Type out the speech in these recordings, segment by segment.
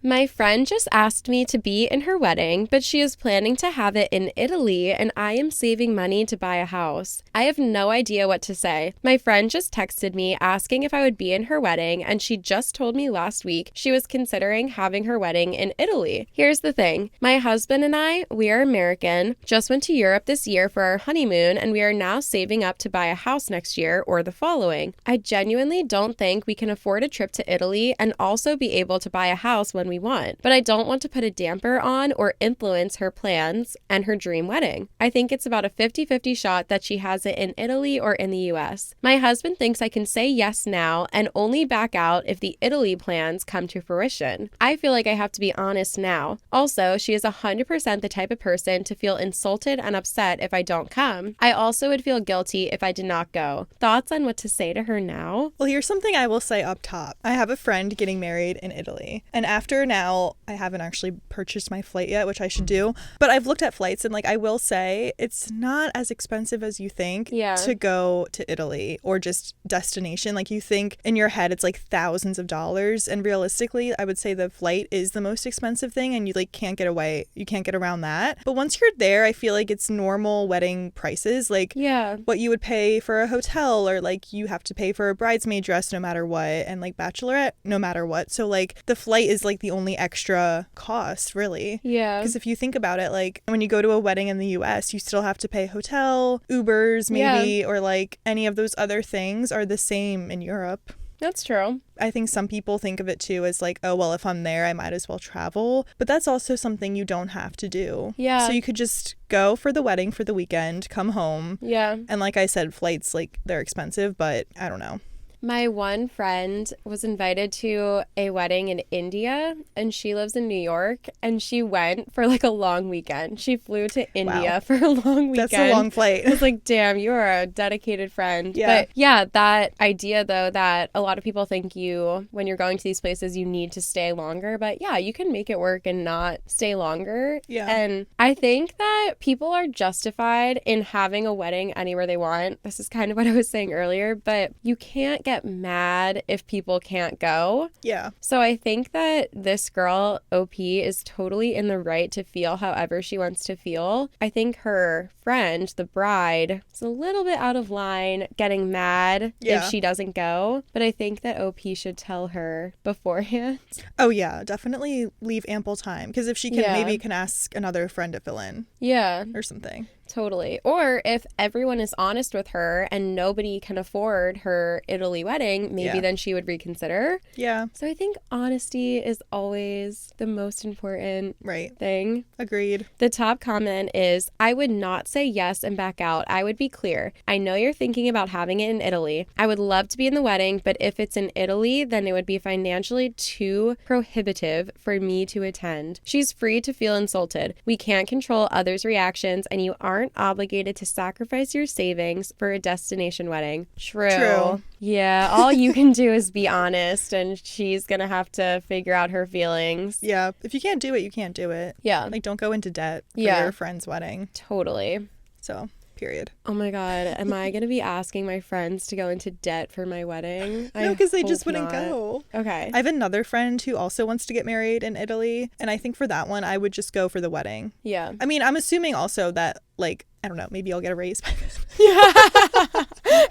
My friend just asked me to be in her wedding, but she is planning to have it in Italy, and I am saving money to buy a house. I have no idea what to say. My friend just texted me asking if I would be in her wedding, and she just told me last week she was considering having her wedding in Italy. Here's the thing. My husband and I, we are American, just went to Europe this year for our honeymoon, and we are now saving up to buy a house next year or the following. I genuinely don't think we can afford a trip to Italy and also be able to buy a house when we want, but I don't want to put a damper on or influence her plans and her dream wedding. I think it's about a 50-50 shot that she has it in Italy or in the US. My husband thinks I can say yes now and only back out if the Italy plans come to fruition. I feel like I have to be honest now. Also, she is 100% the type of person to feel insulted and upset if I don't come. I also would feel guilty if I did not go. Thoughts on what to say to her now? Well, here's something I will say up top. I have a friend getting married in Italy, and after now, I haven't actually purchased my flight yet, which I should do, but I've looked at flights, and I will say it's not as expensive as you think to go to Italy or just destination. You think in your head it's thousands of dollars, and realistically I would say the flight is the most expensive thing, and you can't get around that. But once you're there, I feel like it's normal wedding prices, what you would pay for a hotel, or you have to pay for a bridesmaid dress no matter what, and bachelorette no matter what. So the flight is the only extra cost, really. Yeah. Because if you think about it, when you go to a wedding in the US, you still have to pay hotel, Ubers maybe, or any of those other things are the same in Europe. That's true. I think some people think of it too as oh, well, if I'm there, I might as well travel. But that's also something you don't have to do. Yeah. So you could just go for the wedding for the weekend, come home. Yeah. And like I said, flights, they're expensive, but I don't know. My one friend was invited to a wedding in India, and she lives in New York, and she went for a long weekend. She flew to India for a long weekend. That's a long flight. I was damn, you are a dedicated friend. Yeah. But yeah, that idea though, that a lot of people think when you're going to these places, you need to stay longer. But yeah, you can make it work and not stay longer. Yeah. And I think that people are justified in having a wedding anywhere they want. This is kind of what I was saying earlier, but you can't get mad if people can't go. Yeah. So I think that this girl, OP, is totally in the right to feel however she wants to feel. I think her friend, the bride, is a little bit out of line getting mad if she doesn't go. But I think that OP should tell her beforehand. Oh, yeah. Definitely leave ample time. Because if she can, maybe can ask another friend to fill in. Yeah. Or something. Totally. Or if everyone is honest with her and nobody can afford her Italy wedding, maybe then she would reconsider. Yeah. So I think honesty is always the most important thing. Agreed. The top comment is, I would not say yes and back out. I would be clear. I know you're thinking about having it in Italy. I would love to be in the wedding, but if it's in Italy, then it would be financially too prohibitive for me to attend. She's free to feel insulted. We can't control others' reactions, and you aren't obligated to sacrifice your savings for a destination wedding. True. Yeah, all you can do is be honest, and she's gonna have to figure out her feelings. Yeah, if you can't do it, you can't do it. Yeah. Don't go into debt for your friend's wedding. Totally. So, period. Oh my God, am I gonna be asking my friends to go into debt for my wedding? No, because they just wouldn't go. Okay. I have another friend who also wants to get married in Italy, and I think for that one, I would just go for the wedding. Yeah. I mean, I'm assuming also that, I don't know, maybe I'll get a raise by this.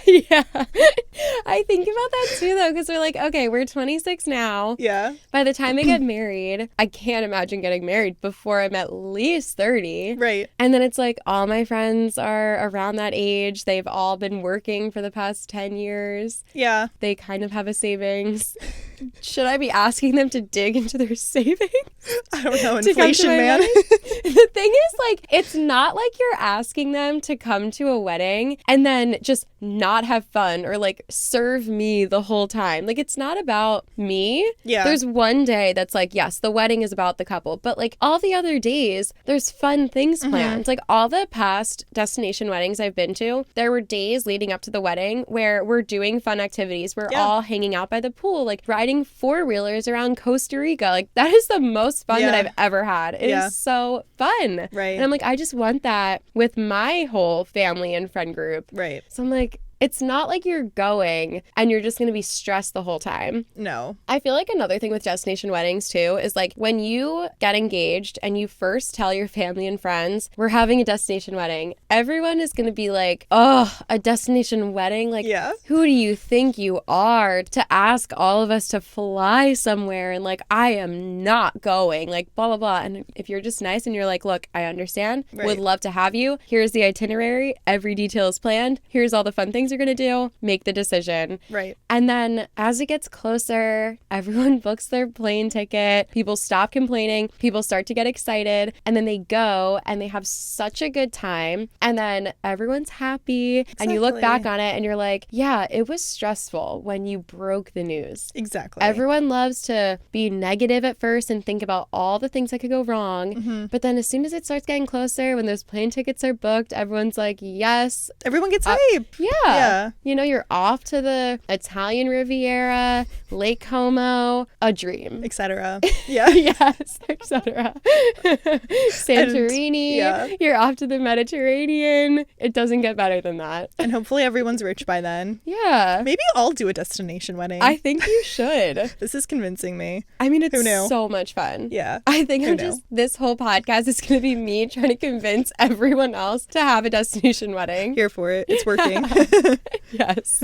Yeah. I think about that too, though, because we're okay, we're 26 now. Yeah. By the time I get married, I can't imagine getting married before I'm at least 30. Right. And then it's all my friends are around that age. They've all been working for the past 10 years. Yeah. They kind of have a savings. Should I be asking them to dig into their savings? I don't know, inflation, man. The thing is, it's not like you're asking them to come to a wedding and then just not have fun or serve me the whole time. It's not about me. Yeah. There's one day that's yes, the wedding is about the couple, but all the other days, there's fun things planned. All the past destination weddings I've been to, there were days leading up to the wedding where we're doing fun activities. We're all hanging out by the pool, riding four-wheelers around Costa Rica. That is the most fun that I've ever had. It is so fun. Right. And I'm I just want that with my whole family and friend group. Right. So I'm It's not like you're going and you're just going to be stressed the whole time. No. I feel like another thing with destination weddings too is like when you get engaged and you first tell your family and friends, we're having a destination wedding, everyone is going to be like, oh, a destination wedding? Like, who do you think you are to ask all of us to fly somewhere? And like, I am not going, like, blah, blah, blah. And if you're just nice and you're like, look, I understand, would love to have you. Here's the itinerary. Every detail is planned. Here's all the fun things you're going to do. Make the decision. Right. And then as it gets closer, everyone books their plane ticket. People stop complaining. People start to get excited. And then they go and they have such a good time. And then everyone's happy. Exactly. And you look back on it and you're like, yeah, it was stressful when you broke the news. Exactly. Everyone loves to be negative at first and think about all the things that could go wrong. Mm-hmm. But then as soon as it starts getting closer, when those plane tickets are booked, everyone's like, yes. Everyone gets hype. Yeah. You know, you're off to the Italian Riviera, Lake Como, a dream. Etc. Yeah. Yes, etc. Santorini. You're off to the Mediterranean. It doesn't get better than that. And hopefully everyone's rich by then. Yeah. Maybe I'll do a destination wedding. I think you should. This is convincing me. I mean, it's so much fun. Yeah. I think this whole podcast is going to be me trying to convince everyone else to have a destination wedding. Here for it. It's working. Yes.